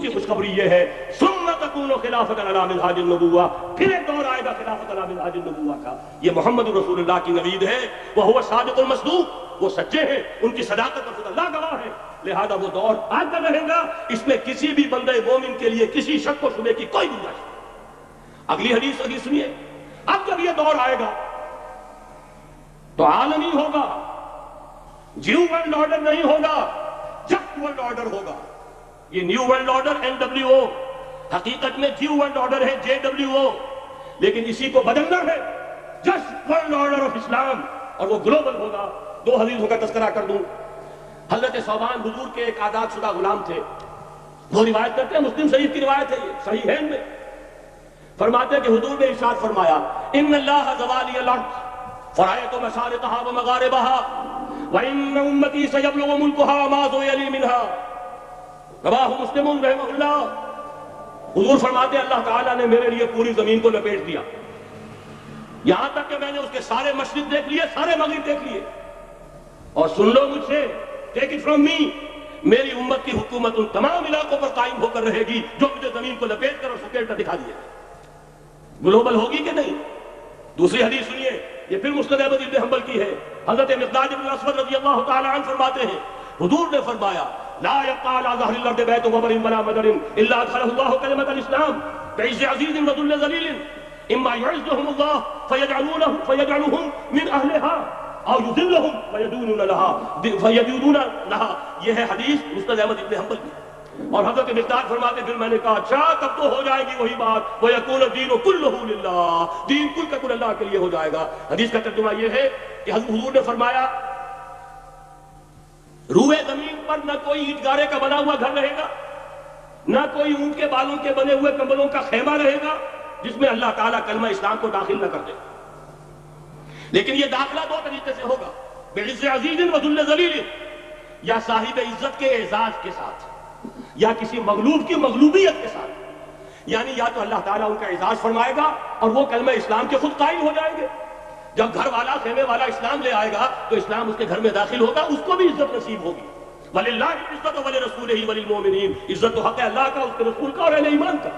دوسری خوشخبری یہ ہے ثم تکون خلافۃ علی منہاج النبوہ، پھر ایک دور آئے گا خلافت علی منہاج النبوہ کا. یہ محمد رسول اللہ کی نوید ہے. وہو صادق المصدوق، وہ سچے ہیں، ان کی صداقت پر خود اللہ گواہ ہے. لہذا وہ دور آتا رہے گا، اس میں کسی بھی بندے مومن کے لیے کسی شک و شبے کی کوئی گنجائش نہیں. اگلی حدیث سنیے. اب جب یہ دور آئے گا تو عالمی ہوگا، نیو ورلڈ آرڈر نہیں ہوگا، جسٹ ورلڈ آرڈر ہوگا. یہ نیو ورلڈ آرڈر NWO، حقیقت میں نیو ورلڈ آرڈر ہے JWO، لیکن اسی کو بدلنا ہے جسٹ ورلڈ آرڈر آف اسلام، اور وہ گلوبل ہوگا. دو حدیثوں کا تذکرہ کر دوں. حضرت ثوبان حضور کے ایک آزاد شدہ غلام تھے. وہ روایت کرتے ہیں، مسلم شریف کی روایت ہے، یہ صحیح ہے. میں فرماتے ہیں کہ حضور نے ارشاد فرمایا ان اللہ زوالی الارض فرأيت مشارقها ومغاربها وإن أمتي سيبلغ ملكها ما زويلي منها. رواه مسلم رحمہ اللہ. حضور فرماتے ہیں اللہ تعالیٰ نے میرے لیے پوری زمین کو لپیٹ دیا، یہاں تک کہ میں نے اس کے سارے مشرق دیکھ لیے، سارے مغرب دیکھ لیے. اور سن لو مجھ سے، ٹیک اٹ فرام می، میری امت کی حکومت ان تمام علاقوں پر قائم ہو کر رہے گی جو مجھے زمین کو لپیٹ کر اور سکیڑ کر دکھا دیے. گلوبل ہوگی کہ نہیں؟ دوسری حدیث سنیے، یہ پھر مسند احمد بن حنبل کی ہے. حضرت مقداد بن اسود رضی اللہ تعالی عنہ فرماتے ہیں حضور نے فرمایا لا يبقى على ظهر الارض بيت وبر ولا مدر الا ادخله الله كلمة الاسلام بعز عزيز وذل ذليل اما يعزهم الله فيجعلهم من اهلها او يذلهم فيدونون لها. یہ ہے حدیث مسند احمد بن حنبل کی. اور حضرت مقداد فرماتے پھر میں نے کہا اچھا تب تو ہو جائے گی وہی بات وَيَكُونَ الدِّينُ كُلُّهُ لِلَّهِ، دین کل کا کل اللہ کے لیے ہو جائے گا. حدیث کا ترجمہ یہ ہے کہ حضور نے فرمایا روئے زمین پر نہ کوئی اینٹ گارے کا بنا ہوا گھر رہے گا، نہ کوئی اونٹ کے بالوں کے بنے ہوئے کمبلوں کا خیمہ رہے گا جس میں اللہ تعالیٰ کلمہ اسلام کو داخل نہ کر دے. لیکن یہ داخلہ دو طریقے سے ہوگا، بِعِزِّ عَزِيزٍ وَذُلِّ ذَلِيلٍ، یا صاحب عزت کے اعزاز کے ساتھ یا کسی مغلوب کی مغلوبیت کے ساتھ. یعنی یا تو اللہ تعالیٰ ان کا اعزاز فرمائے گا اور وہ کلمہ اسلام کے خود قائل ہو جائیں گے. جب گھر والا خیمے والا اسلام لے آئے گا تو اسلام اس کے گھر میں داخل ہوگا، اس کو بھی عزت نصیب ہوگی. وَلِلَّهِ الْعِزَّةُ وَلِرَسُولِهِ وَلِلْمُؤْمِنِينَ، عزت تو حق ہے اللہ کا، اس کے رسول کا اور اہل ایمان کا.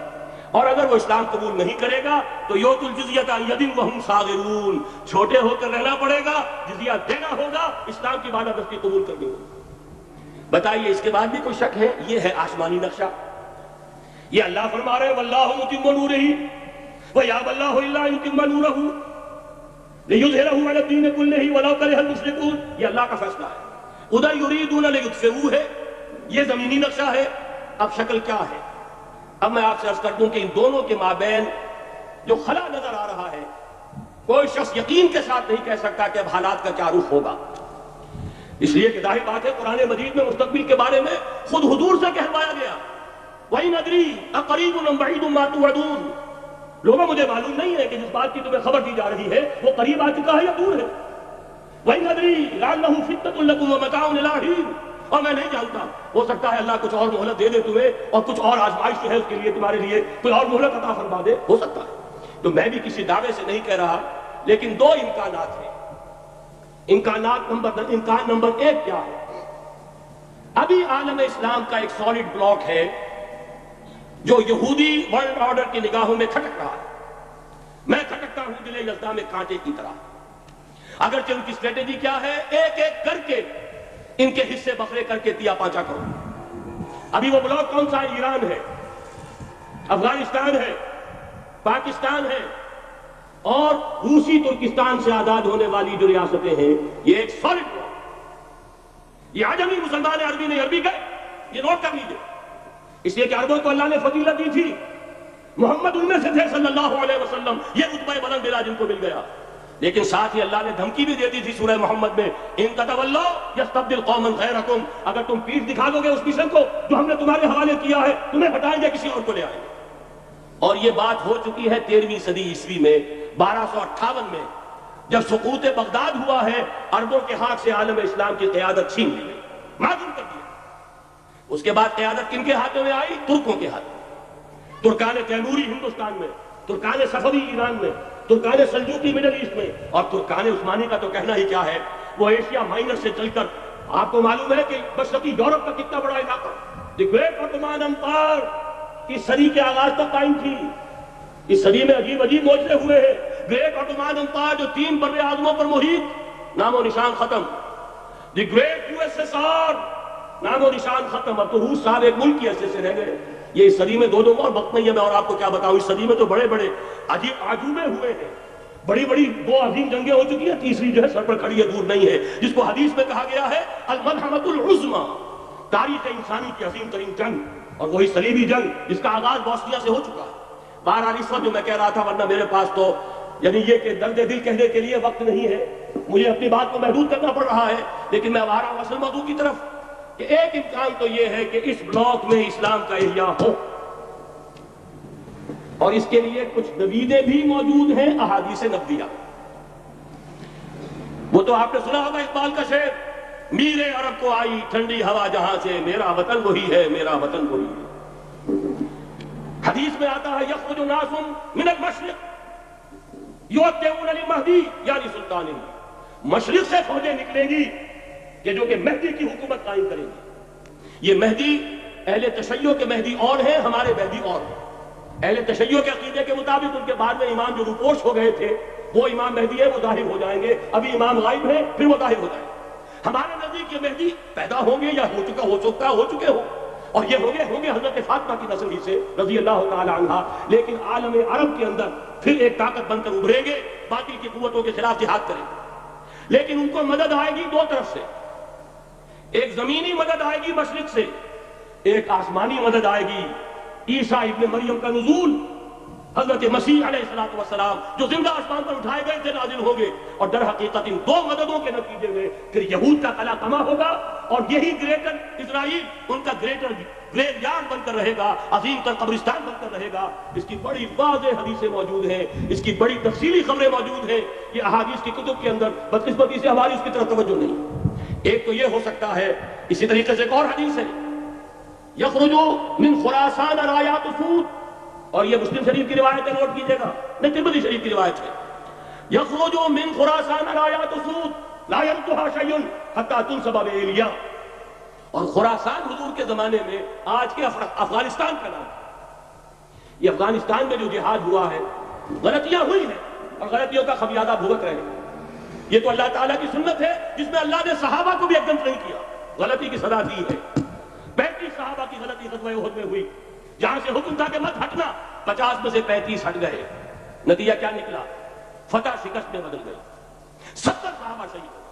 اور اگر وہ اسلام قبول نہیں کرے گا تو یؤتُ الْجِزْیَۃَ عَنْ یَدٍ وَهُمْ صَاغِرُونَ، چھوٹے ہو کر رہنا پڑے گا، جزیہ دینا ہوگا، اسلام کی بالادستی قبول کرنی ہوگی. بتائیے اس کے بعد بھی کوئی شک ہے؟ یہ ہے آسمانی نقشہ. یہ اللہ فرما رہے ہیں وَاللَّهُ مُتِمُّ نُورِهِ وَيَأْبَى اللَّهُ إِلَّا أَن يُتِمَّ نُورَهُ لِيُظْهِرَهُ عَلَى الدِّينِ كُلِّهِ وَلَوْ كَرِهَ الْمُشْرِكُونَ. یہ اللہ کا فیصلہ ہے. ادھر یریدون لیطفئوا ہے، یہ زمینی نقشہ ہے. اب شکل کیا ہے؟ اب میں آپ سے عرض کر دوں کہ ان دونوں کے مابین جو خلا نظر آ رہا ہے، کوئی شخص یقین کے ساتھ نہیں کہہ سکتا کہ اب حالات کا کیا رخ ہوگا. اس لیے کہ ظاہر بات ہے قرآن مجید میں مستقبل کے بارے میں خود حضور سے کہوایا گیا وَإِنْ أَدْرِي أَقَرِيبٌ أَمْ بَعِيدٌ مَا تُوعَدُونَ. لوگوں مجھے معلوم نہیں ہے کہ جس بات کی تمہیں خبر دی جا رہی ہے وہ قریب آ چکا ہے یا دور ہے. وَإِنْ أَدْرِي لَعَلَّهُ فِتْنَةٌ لَكُمْ وَمَتَاعٌ إِلَىٰ حِينٍ. اور میں نہیں جانتا، ہو سکتا ہے اللہ کچھ اور مہلت دے دے تمہیں اور کچھ اور آزمائش جو ہے اس کے لیے تمہارے لیے کوئی اور مہلت عطا فرما دے، ہو سکتا ہے. تو میں بھی کسی دعوے سے نہیں کہہ رہا، لیکن دو امکانات ہیں. امکان نمبر ایک کیا ہے؟ ابھی عالم اسلام کا ایک سالڈ بلاک ہے جو یہودی ورلڈ آرڈر کی نگاہوں میں کھٹک رہا ہے. میں کھٹکتا ہوں دل یزداں میں کانٹے کی طرح. اگرچہ ان کی اسٹریٹجی کیا ہے؟ ایک ایک کر کے ان کے حصے بکھرے کر کے دیا پانچا کرو. ابھی وہ بلاک کون سا ہے؟ ایران ہے، افغانستان ہے، پاکستان ہے اور روسی ترکستان سے آزاد ہونے والی جو ریاستیں ہیں. یہ ایک سالڈ بلاک. یہ عجمی مسلمان عربی نہیں، عربی گئے، یہ نوٹ کر لیجیے. اس لیے کہ عربوں کو اللہ نے فضیلت دی تھی، محمد ان میں سے تھے صلی اللہ علیہ وسلم، یہ رتبہ بلند ملا جن کو مل گیا. لیکن ساتھ ہی اللہ نے دھمکی بھی دیتی تھی سورہ محمد میں ان تتولوا یستبدل قوما غیرکم، اگر تم پیٹھ دکھا دو گے اس مشن کو جو ہم نے تمہارے حوالے کیا ہے، تمہیں ہٹائیں گے، کسی اور کو لے آئیں گے. اور یہ بات ہو چکی ہے 13ویں صدی عیسوی میں 1258 میں جب سقوط بغداد ہوا ہے. عربوں کے ہاتھ سے عالم اسلام کی قیادت چھین لی گئی، معدوم کر دیا. اس کے بعد قیادت کن کے ہاتھوں میں آئی؟ ترکوں کے ہاتھ. ترکان تیموری ہندوستان میں، ترکان صفوی ایران میں، ترکان سلجوقی مڈل ایسٹ میں، اور ترکان عثمانی کا تو کہنا ہی کیا ہے. وہ ایشیا مائنر سے چل کر آپ کو معلوم ہے کہ مشرقی یورپ کا کتنا بڑا علاقہ، دی گریٹ عثمان امپائر اس صدی کے آغاز تک قائم تھی. اس صدی میں عجیب عجیب معجزے ہوئے ہیں. گریٹ عثمان امپائر جو 3 بر اعظموں پر محیط، نام و نشان ختم. دی گریٹ USSR، نام و نشان ختم. اب تو روس صاحب ایک ملک کی حیثیت سے رہ گئے. یہ اس صدی میں دو اور وقت نہیں ہے میں اور آپ کو کیا بتاؤں. اس صدی میں تو بڑے بڑے عجیب عجوبے ہوئے ہیں. بڑی بڑی 2 عظیم جنگیں ہو چکی ہیں، تیسری جو ہے سر پر کھڑی ہے، دور نہیں ہے، جس کو حدیث میں کہا گیا ہے الملحمۃ العظمی، تاریخ انسانی کی عظیم ترین جنگ، اور وہی صلیبی جنگ جس کا آغاز بوسنیا سے ہو چکا ہے. بہرحال اس وقت جو میں کہہ رہا تھا، ورنہ میرے پاس تو یعنی یہ کہ درد دل کہنے کے لیے وقت نہیں ہے، مجھے اپنی بات کو محدود کرنا پڑ رہا ہے. لیکن میں آ رہا ہوں اصل موضوع کی طرف کہ ایک امکان تو یہ ہے کہ اس بلاک میں اسلام کا احیاء ہو، اور اس کے لیے کچھ نویدیں بھی موجود ہیں، احادیث نبویہ. وہ تو آپ نے سنا ہوگا اقبال کا شعر، میرے عرب کو آئی ٹھنڈی ہوا جہاں سے، میرا وطن وہی ہے، میرا وطن وہی ہے. حدیث میں آتا ہے یخرج ناس من المشرق یؤتون للمہدی یعنی سلطان. مشرق سے فوجیں نکلیں گی کہ جو کہ مہدی کی حکومت قائم کریں گی. یہ مہدی اہل تشیع کے مہدی اور ہیں، ہمارے مہدی اور ہیں. اہل تشیع کے عقیدے کے مطابق ان کے بعد میں امام جو روپوش ہو گئے تھے وہ امام مہدی ہے، وہ ظاہر ہو جائیں گے. ابھی امام غائب ہیں، پھر وہ ظاہر ہو جائیں گے. ہمارے نزدیک یہ مہدی پیدا ہوں گے یا ہو چکے ہو، اور یہ ہوں گے حضرت فاطمہ کی نسل ہی سے رضی اللہ تعالی عنہا. لیکن عالم عرب کے اندر پھر ایک طاقت بن کر ابھریں گے، باطل کی قوتوں کے خلاف جہاد کریں گے. لیکن ان کو مدد آئے گی 2 طرف سے. ایک زمینی مدد آئے گی مشرق سے، ایک آسمانی مدد آئے گی. عیسیٰ ابن مریم کا نزول، حضرت مسیح علیہ السلام جو زندہ آسمان پر اٹھائے گئے تھے نازل ہوں گے. اور در حقیقت ان 2 مددوں کے نتیجے میں پھر یہود کا قلعہ کما ہوگا، اور یہی گریٹر اسرائیل ان کا گریٹر گریو یارڈ بن کر رہے گا، عظیم تر قبرستان بن کر رہے گا. اس کی بڑی واضح حدیثیں موجود ہیں، اس کی بڑی تفصیلی خبریں موجود ہیں. یہ احادیث کی کتب کے اندر بدقسمتی سے ہماری اس کی طرف توجہ نہیں. ایک تو یہ ہو سکتا ہے. اسی طریقے سے ایک اور حدیث ہے یخرجو من خراسان رایات سود، اور یہ مسلم شریف کی روایت ہے، نوٹ کیجئے گا، نہیں ترمذی شریف کی روایت ہے. یخرجو من خراسان رایات سود لا يردها شيء حتى تنصب بإيلیا. اور خراسان حضور کے زمانے میں آج کے افغانستان کا نام. یہ افغانستان میں جو جہاد ہوا ہے، غلطیاں ہوئی ہیں اور غلطیوں کا خمیازہ بھگت رہے ہیں. یہ تو اللہ تعالیٰ کی سنت ہے جس میں اللہ نے صحابہ کو بھی ایکدم نہیں کیا، غلطی کی سزا دی ہے. 35 صحابہ کی غلطی غزوہ احد میں ہوئی، جہاں سے حکم تھا کہ مت ہٹنا، 50 میں سے 35 ہٹ گئے. نتیجہ کیا نکلا؟ فتح شکست میں بدل گئی، 70 صحابہ شہید ہو گئے.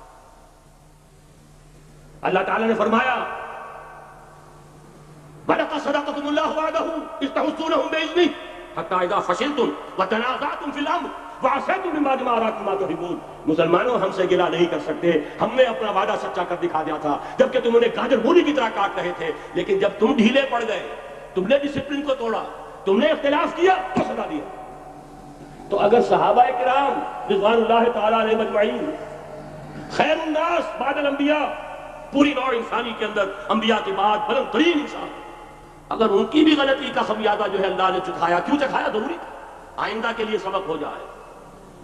اللہ تعالیٰ نے فرمایا وَلَقَدْ صَدَقَكُمُ اللَّهُ وَعْدَهُ إِذْ تَحُسُّونَهُم بِإِذْنِهِ حَتَّىٰ إِذَا فَشِلْتُمْ وَتَنَازَعْتُمْ فِي الْأَمْرِ وَعَصَيْتُم مِّن بَعْدِ مَا أَرَاكُم مَّا تُحِبُّونَ. مسلمانوں ہم سے گلہ نہیں کر سکتے، ہم نے اپنا وعدہ سچا کر دکھا دیا تھا جبکہ تم انہیں گاجر مولی کی طرح کاٹ رہے تھے. لیکن جب تم ڈھیلے پڑ گئے، تم نے ڈسپلن کو توڑا، تم نے اختلاف کیا تو سزا دیا. تو اگر صحابہ کرام رضوان اللہ تعالیٰ علیہ مجمعین خیر الناس بعد الانبیاء، پوری نوع انسانی کے اندر انبیاء کے بعد بلند ترین انسان، اگر ان کی بھی غلطی کا خمیازہ جو ہے اللہ نے چکھایا، کیوں چکھایا؟ ضروری تھا، آئندہ کے لیے سبق ہو جائے.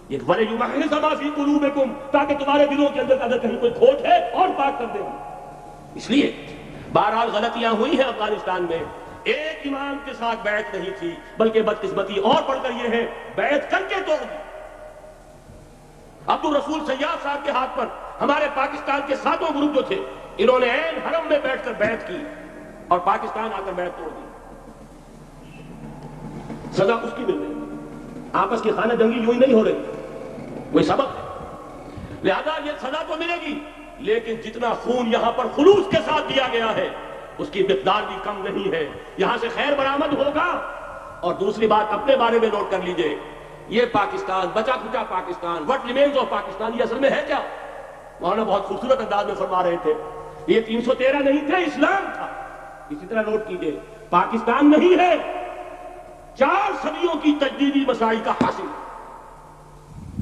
یہ وَلَيُمَحِّصَ مَا فِي قُلُوبِكُمْ، تاکہ تمہارے دلوں کے اندر اگر کہیں کوئی کھوٹ ہے اور پاک کر دیں. اس لیے بہرحال غلطیاں ہوئی ہیں افغانستان میں. ایک امام کے ساتھ بیعت نہیں تھی، بلکہ بدقسمتی اور پڑھ کر یہ ہے بیعت کر کے توڑ دی. عبد الرسول سیاد صاحب کے ہاتھ پر ہمارے پاکستان کے 7 گروپ جو تھے، انہوں نے عین حرم میں بیٹھ کر بیعت کی اور پاکستان آ کر بیعت توڑ دی. سزا اس کی مل رہی، آپس کی خانہ جنگی یوں ہی نہیں ہو رہی، کوئی سبق ہے. لہذا یہ سزا تو ملے گی، لیکن جتنا خون یہاں پر خلوص کے ساتھ دیا گیا ہے اس کی مقدار بھی کم نہیں ہے. یہاں سے خیر برآمد ہوگا. اور دوسری بات اپنے بارے میں نوٹ کر لیجئے، یہ پاکستان، بچا کھچا Pakistan, what remains of Pakistan, یہ اصل میں ہے کیا؟ مولانا بہت خوبصورت انداز میں فرما رہے تھے، یہ 313 نہیں تھے، اسلام تھا. اسی طرح نوٹ کیجئے پاکستان نہیں ہے، 4 صدیوں کی تجدیدی مساعی کا حاصل.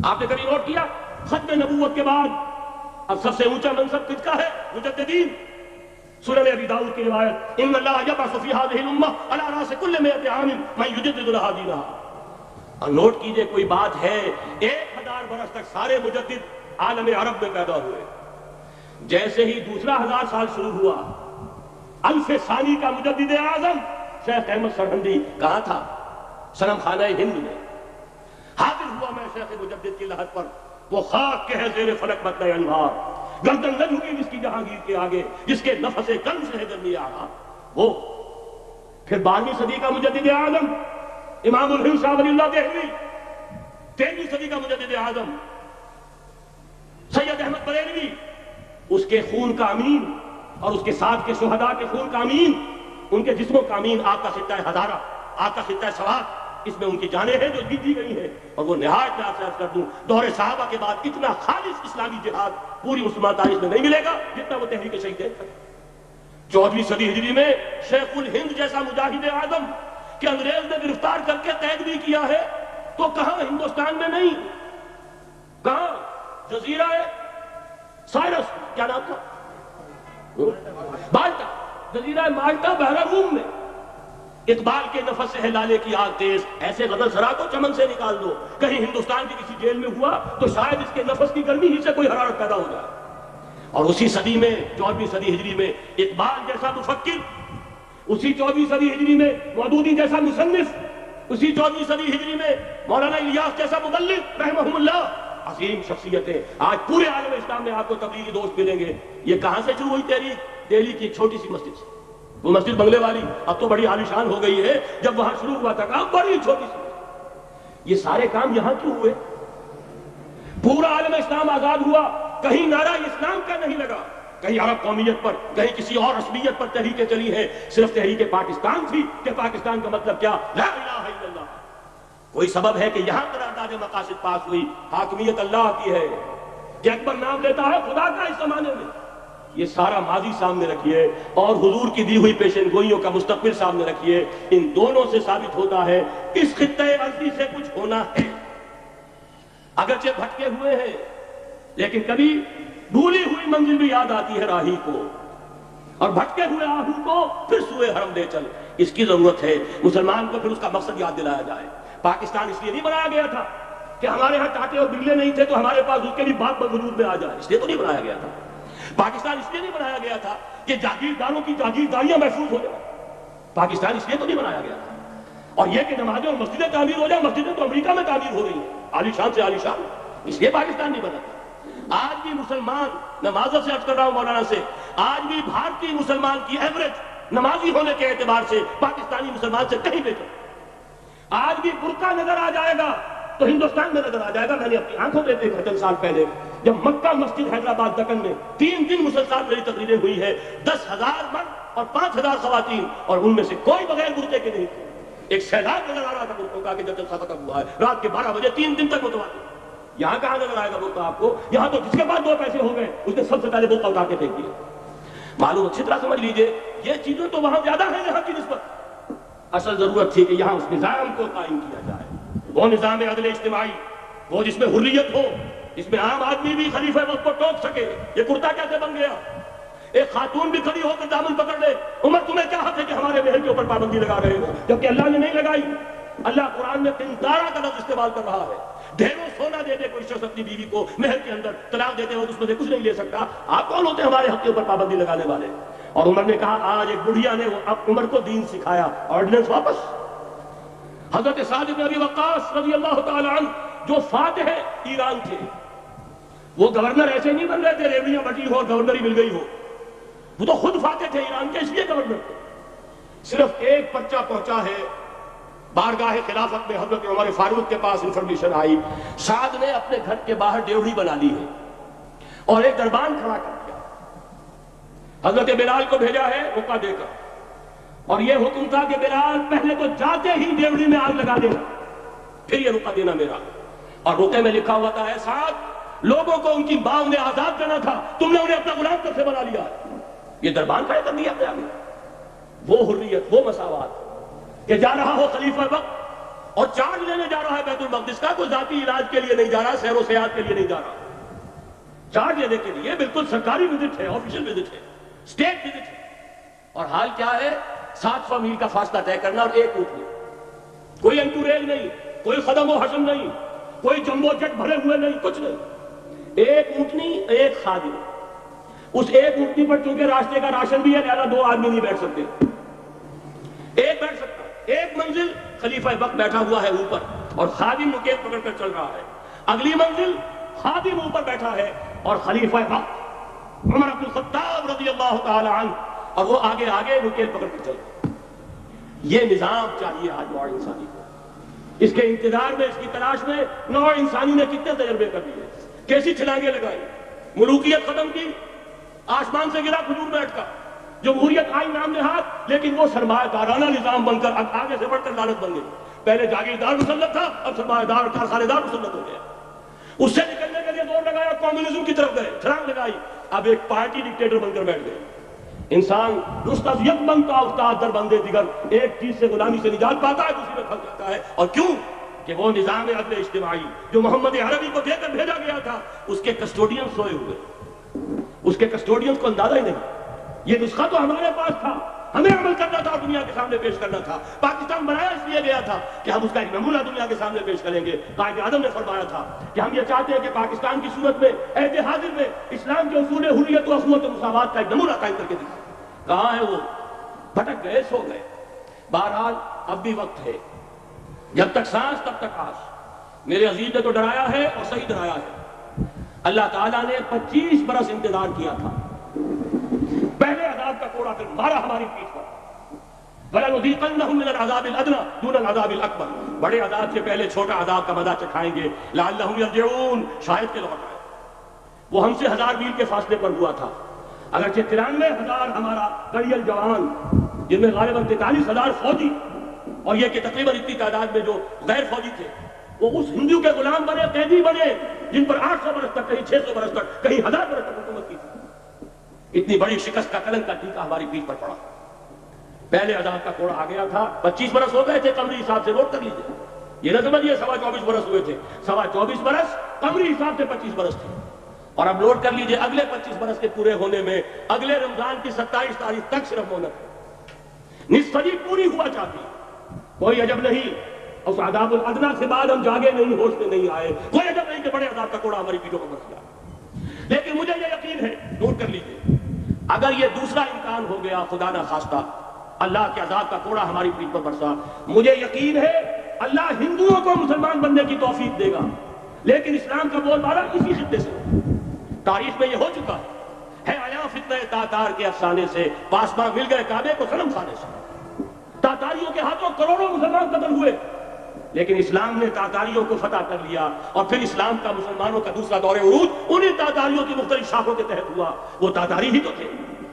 آپ نے کبھی نوٹ کیا ختم نبوت کے بعد اب سب سے اونچا منصب کس کا ہے؟ مجددین. سنن ابی داؤد کی روایت ان اللہ یبعث فی هذه الامه على راس كل 100 عام من يجدد لها دینها. اور نوٹ کیجئے کوئی بات ہے، 1000 برس تک سارے مجدد عالم عرب میں پیدا ہوئے. جیسے ہی دوسرا 1000 سال شروع ہوا، الف ثانی کا مجدد اعظم شیخ احمد سرہندی کہاں تھا؟ صنم خانہ ہند میں حاضر ہوا میں شیخ مجدد کی لحد پر، وہ خاک کے ہے زیر فلک مطلع انوار، گردن نہ جھکی جس کی جہانگیر کے آگے، جس کے نفس گرم سے ہے گرمی آغا۔ وہ پھر 12ویں صدی کا مجدد اعظم امام الہند شاہ ولی اللہ دہلوی، 13ویں صدی کا مجدد اعظم سید احمد بریلوی، اس کے خون کا امین اور اس کے ساتھ کے شہداء کے خون کا امین، ان کے جسموں کا امین، آپ کا خطہ ہزارہ، آپ کا خطہ سوات، اس میں ان کی جانیں ہیں جو دی گئی ہیں۔ اور وہ نہایت میں آپ سے عرض کر دوں، دور صحابہ کے بعد اتنا خالص اسلامی جہاد پوری مسلمان تاریخ میں نہیں ملے گا جتنا وہ تحریک شہید ہے۔ 14ویں صدی ہجری میں شیخ الہند جیسا مجاہد اعظم کہ انگریز نے گرفتار کر کے قید بھی کیا ہے، تو کہاں ہندوستان میں نہیں، کہاں جزیرہ سائرس، کیا نام تھا، مالٹا، جزیرہ مالٹا بحر روم میں، اقبال کے نفس سے ہے لالے کی آگ تیز، ایسے غزل سرا کو چمن سے نکال دو، کہیں ہندوستان کی کسی جیل میں ہوا تو شاید اس کے نفس کی گرمی ہی سے کوئی حرارت پیدا ہو جائے۔ اور اسی صدی میں 14ویں صدی ہجری میں اقبال جیسا مفکر، اسی 14ویں صدی ہجری میں مودودی جیسا مصنف، اسی 14ویں صدی ہجری میں مولانا الیاس جیسا مبلغ رحمہم اللہ، عظیم شخصیتیں آج پورے عالم اسلام میں آپ کو تبلیغی دوست ملیں گے۔ یہ کہاں سے شروع ہوئی تحریک؟ دہلی کی ایک چھوٹی سی مسجد سے، وہ مسجد بنگلے والی اب تو بڑی عالیشان ہو گئی ہے، جب وہاں شروع ہوا تھا کام بڑی چھوٹی سی مسجد۔ یہ سارے کام یہاں کیوں ہوئے؟ پورا عالم اسلام آزاد ہوا، کہیں نعرہ اسلام کا نہیں لگا، کہیں عرب قومیت پر، کہیں کسی اور رسمیت پر تحریکیں چلی ہیں، صرف تحریک پاکستان تھی کہ پاکستان کا مطلب کیا؟ لا الہ الا اللہ۔ کوئی سبب ہے کہ یہاں قرارداد مقاصد پاس ہوئی، حاکمیت اللہ کی ہے، کہ اکبر نام لیتا ہے خدا کا اس زمانے میں۔ یہ سارا ماضی سامنے رکھیے اور حضور کی دی ہوئی پیشن گوئیوں کا مستقبل سامنے رکھیے، ان دونوں سے ثابت ہوتا ہے اس خطے ارضی سے کچھ ہونا ہے۔ اگرچہ بھٹکے ہوئے ہیں لیکن کبھی بھولی ہوئی منزل بھی یاد آتی ہے راہی کو، اور بھٹکے ہوئے آہو کو پھر سوئے حرم لے چل، اس کی ضرورت ہے مسلمان کو پھر اس کا مقصد یاد دلایا جائے۔ پاکستان اس لیے نہیں بنایا گیا تھا کہ ہمارے ہاں ٹاٹے اور بگلے نہیں تھے تو ہمارے پاس اس کے بھی باپ وجود میں آ جائے، اس لیے تو نہیں بنایا گیا تھا۔ پاکستان اس لیے نہیں بنایا گیا تھا کہ جاگیرداروں کی جاگیرداریاں محفوظ ہو جائیں، پاکستان اس لیے تو نہیں بنایا گیا تھا۔ اور یہ کہ نمازیں اور مسجدیں تعمیر ہو جائیں، مسجدیں تو امریکہ میں تعمیر ہو رہی ہیں عالی شان سے عالی شان، اس لیے پاکستان نہیں بنا تھا۔ آج بھی مسلمان، میں معذرت سے عرض کر رہا ہوں مولانا سے، آج بھی بھارتی مسلمان کی ایوریج نمازی ہونے کے اعتبار سے پاکستانی مسلمان سے کہیں بہتر۔ آج بھی برقع نظر آ جائے گا تو ہندوستان میں نظر آ جائے گا۔ میں نے اپنی آنکھوں سے دیکھا چند سال پہلے جب مکہ مسجد حیدرآباد دکن میں 3 دن مسلسل میری تقریریں ہوئی ہے، 10,000 مرد اور 5,000 خواتین، اور ان میں سے کوئی بغیر برقعے کے نہیں تھے۔ ایک سیلاب نظر آ رہا تھا برقعوں کا کہ جب جلسہ ختم ہوا ہے رات کے 12 بجے 3 دن تک متواتر۔ یہاں کہاں نظر آئے گا برقع آپ کو؟ یہاں تو جس کے پاس 2 پیسے ہو گئے اس نے سب سے پہلے برقع اتار کے پھینک دیا۔ معلوم اچھی طرح سمجھ لیجئے یہ چیزیں تو وہاں زیادہ ہیں یہاں کی نسبت۔ اصل ضرورت تھی کہ یہاں اس نظام کو قائم کیا جائے، وہ نظام عدل اجتماعی، وہ جس میں حریت ہو، جس میں عام آدمی بھی خلیفہ وقت کو ٹوک سکے۔ یہ کرتا کیسے بن گیا؟ ایک خاتون بھی کھڑی ہو کر دامن پکڑ لے، عمر تمہیں کیا حق ہے کہ ہمارے محل کے اوپر پابندی لگا رہے ہو؟ جبکہ اللہ نے نہیں لگائی۔ اللہ قرآن میں قنطارہ کا لفظ استعمال کر رہا ہے، ڈھیروں سونا دے دے کوئی شخص اپنی بیوی کو محل کے اندر، طلاق دیتے وقت اس میں سے کچھ نہیں لے سکتا، آپ کون ہوتے ہیں ہمارے حق کے اوپر پابندی لگانے والے؟ اور عمر نے کہا، آج ایک بڑھیا نے اب عمر کو دین سکھایا، آرڈیننس واپس۔ حضرت سعد بن ابی وقاص رضی اللہ تعالی عنہ جو فاتح ایران تھے، وہ گورنر ایسے نہیں بن رہے تھے ریوڑیاں بٹی ہو اور گورنری مل گئی ہو، وہ تو خود فاتح تھے ایران کے، اس لیے گورنر تھے۔ صرف ایک پرچہ پہنچا ہے بارگاہ خلافت میں، حضرت عمر فاروق کے پاس انفارمیشن آئی، سعد نے اپنے گھر کے باہر ڈیوڑی بنا لی ہے اور ایک دربان کھڑا کر دیا، حضرت بلال کو بھیجا ہے رقعہ دے کر، اور یہ حکم تھا کہ بلال پہلے تو جاتے ہی ڈیوڑی میں آگ لگا دینا، پھر یہ رقعہ دینا میرا۔ اور رقعے میں لکھا ہوا تھا، ہے سعد لوگوں کو ان کی ماں نے آزاد کرنا تھا، تم نے انہیں اپنا غلام کب سے بنا لیا؟ یہ دربان کھڑے کر دیا اپنے آگے۔ وہ حریت، وہ مساوات کہ جا رہا ہو خلیفہ وقت اور چارج لینے جا رہا ہے بیت المقدس کا، کوئی ذاتی علاج کے لیے نہیں جا رہا، سیر و سیاحت کے لیے نہیں جا رہا، چارج لینے کے لیے بالکل سرکاری وزٹ ہے، آفیشل وزٹ ہے، اسٹیٹ وزٹ ہے۔ اور حال کیا ہے؟ 700 میل کا فاصلہ طے کرنا اور ایک اونٹنی، کوئی انٹوریل نہیں، کوئی خدم و حشم نہیں، کوئی جمبو جٹ بھرے ہوئے نہیں، کچھ نہیں، ایک اونٹنی ایک خادم۔ اس ایک اونٹنی پر چونکہ راستے کا راشن بھی ہے لہذا دو آدمی نہیں بیٹھ سکتے، ایک بیٹھ سکتا، ایک منزل خلیفہ وقت بیٹھا ہوا ہے اوپر اور خادم نکیل پکڑ کر چل رہا ہے، اگلی منزل خادم اوپر بیٹھا ہے اور خلیفہ وقت عمر بن الخطاب رضی اللہ تعالی عنہ اور وہ آگے آگے نکیل پکڑ کر چل رہا ہے۔ یہ نظام چاہیے آج نوع انسانی کو۔ اس کے انتظار میں، اس کی تلاش میں نوع انسانی نے کتنے تجربے کر دیے، کیسی چھلانگیں لگائی، ملوکیت ختم کی، آسمان سے گرا کھجور بیٹھ کا، جمہوریت آئی نام نہاد، لیکن وہ سرمایہ دارانہ نظام بن کر آگے سے بڑھ کر لعنت بن گئی۔ پہلے جاگیردار مسلط تھا، اب سرمایہ دار کارخانے دار مسلط ہو گیا۔ اس سے نکلنے کے لیے زور لگایا، کمیونزم کی طرف گئے، چھلانگ لگائی، اب ایک پارٹی ڈکٹیٹر بن کر بیٹھ گئے۔ انسان رست از یک بنتا افتاد در بندے دیگر، ایک چیز سے غلامی سے نجات پاتا ہے، دوسری میں پھنس جاتا ہے۔ اور کیوں؟ کہ وہ نظام عدل اجتماعی جو محمد عربی کو دے کر بھیجا گیا تھا، اس کے کسٹوڈین سوئے ہوئے، اس کے کسٹوڈینز کو اندازہ ہی نہیں۔ یہ نسخہ تو ہمارے پاس تھا، ہمیں عمل کرنا تھا، دنیا کے سامنے پیش کرنا تھا۔ پاکستان بنایا اس لیے گیا تھا کہ ہم اس کا ایک نمونہ دنیا کے سامنے پیش کریں گے۔ قائد اعظم نے فرمایا تھا کہ ہم یہ چاہتے ہیں کہ پاکستان کی صورت میں عہد حاضر میں اسلام کے اصول حریت و اخوت و مساوات کا ایک نمونہ قائم کر کے دکھائیں۔ کہاں ہے وہ؟ بھٹک گئے، سو گئے۔ بہرحال اب بھی وقت ہے، جب تک سانس تب تک آس۔ میرے عزیز نے تو ڈرایا ہے اور صحیح ڈرایا ہے۔ اللہ تعالیٰ نے 25 برس انتظار کیا تھا، پہلے عذاب کا کوڑا پھر مارا ہماری پیٹھ پر۔ وَلَنُذِيقَنَّهُم مِّنَ الْعَذَابِ الْأَدْنَىٰ دُونَ الْعَذَابِ الْأَكْبَرِ، بڑے عذاب سے پہلے چھوٹا عذاب کا مزہ چکھائیں گے، لَعَلَّهُمْ يَرْجِعُونَ، شاید کہ لوٹ آئے۔ وہ ہم سے 1000 میل کے فاصلے پر ہوا تھا، اگرچہ 93,000 ہمارا قریل جوان، جن میں غالباً 43,000 فوجی، اور یہ کہ تقریباً اتنی تعداد میں جو غیر فوجی تھے، وہ اس ہندو کے غلام بنے، قیدی بنے، جن پر 800 برس تک، کہیں 600 برس تک، کہیں 1000 برس تک حکومت کی تھی۔ اتنی بڑی شکست کا کلنک کا ٹیکا ہماری پیٹھ پر پڑا۔ پہلے عذاب کا کوڑا آ گیا تھا، 25 برس ہو گئے تھے، قمری حساب سے نوٹ کر لیجیے، یہ نہ سمجھیے 24.25 برس ہوئے تھے، 24.25 برس قمری حساب سے 25 برس تھے۔ اور اب نوٹ کر لیجیے اگلے 25 برس کے پورے ہونے میں اگلے رمضان کی 27 تاریخ تک صرف مہلت ہے، نصف صدی پوری ہوا چاہتی۔ کوئی عجب نہیں اس عذاب الادنیٰ سے بعد ہم جاگے نہیں، ہوش میں نہیں آئے، کوئی عجب نہیں کہ بڑے عذاب کا کوڑا ہماری پیٹھوں پر برس گیا۔ لیکن مجھے یہ یقین ہے، نوٹ کر لیجیے، اگر یہ دوسرا امکان ہو گیا، خدا نہ خواستہ اللہ کے عذاب کا کوڑا ہماری پیٹھ پر برسا، مجھے یقین ہے اللہ ہندوؤں کو مسلمان بننے کی توفیق دے گا، لیکن اسلام کا بول بالا اسی خطے سے۔ تاریخ میں یہ ہو چکا ہے آیا فتنہ تاتار کے افسانے سے، پاسباں مل گئے کعبے کو صنم خانے سے۔ تاتاریوں کے ہاتھوں کروڑوں مسلمان قتل ہوئے، لیکن اسلام نے تاتاریوں کو فتح کر لیا، اور پھر اسلام کا مسلمانوں کا دوسرا دور عروج انہی تاتاریوں کی مختلف شاخوں کے تحت ہوا۔ وہ تاتاری ہی تو تھے،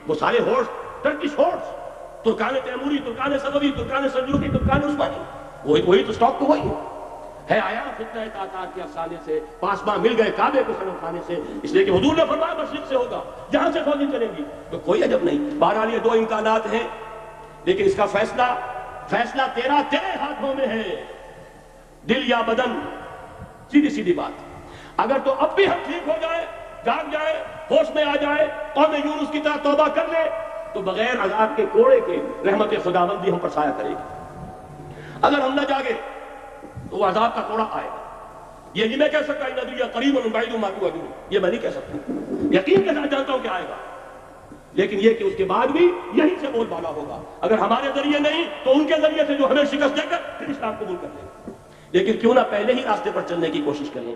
وہ سارے ہورس، ٹرکش ہورس، ترکان تیموری، ترکان صفوی، ترکان سلجوقی، ترکان عثمانی، وہی تو سٹاک تو وہی ہے آیا فتنہ تاتار کے افسانے سے، پاسباں مل گئے کعبے کو صنم خانے سے، اس لیے کہ حضور نے فرمایا مشرق سے ہوگا، جہاں سے فوجیں چلیں گی، تو کوئی عجب نہیں۔ بہرحال یہ دو امکانات ہیں، لیکن اس کا فیصلہ تیرے ہاتھوں میں ہے، دل یا بدن، سیدھی سیدھی بات۔ اگر تو اب بھی ہم ٹھیک ہو جائے، جاگ جائے، ہوش میں آ جائے، قوم یونس کی طرح توبہ کر لے، تو بغیر عذاب کے کوڑے کے رحمت خداوندی ہم پر سایہ کرے گی۔ اگر ہم نہ جاگے تو وہ عذاب کا کوڑا آئے گا۔ یہ نہیں میں کہہ سکتا ان ادریہ قریب بعید ما توعدون، یہ میں نہیں کہہ سکتا، یقین کے ساتھ جانتا ہوں کہ آئے گا، لیکن یہ کہ اس کے بعد بھی یہی سے بول بالا ہوگا۔ اگر ہمارے ذریعے نہیں تو ان کے ذریعے سے جو ہمیں شکست دے کر پھر اسلام قبول کر لیں گے، لیکن کیوں نہ پہلے ہی راستے پر چلنے کی کوشش کریں۔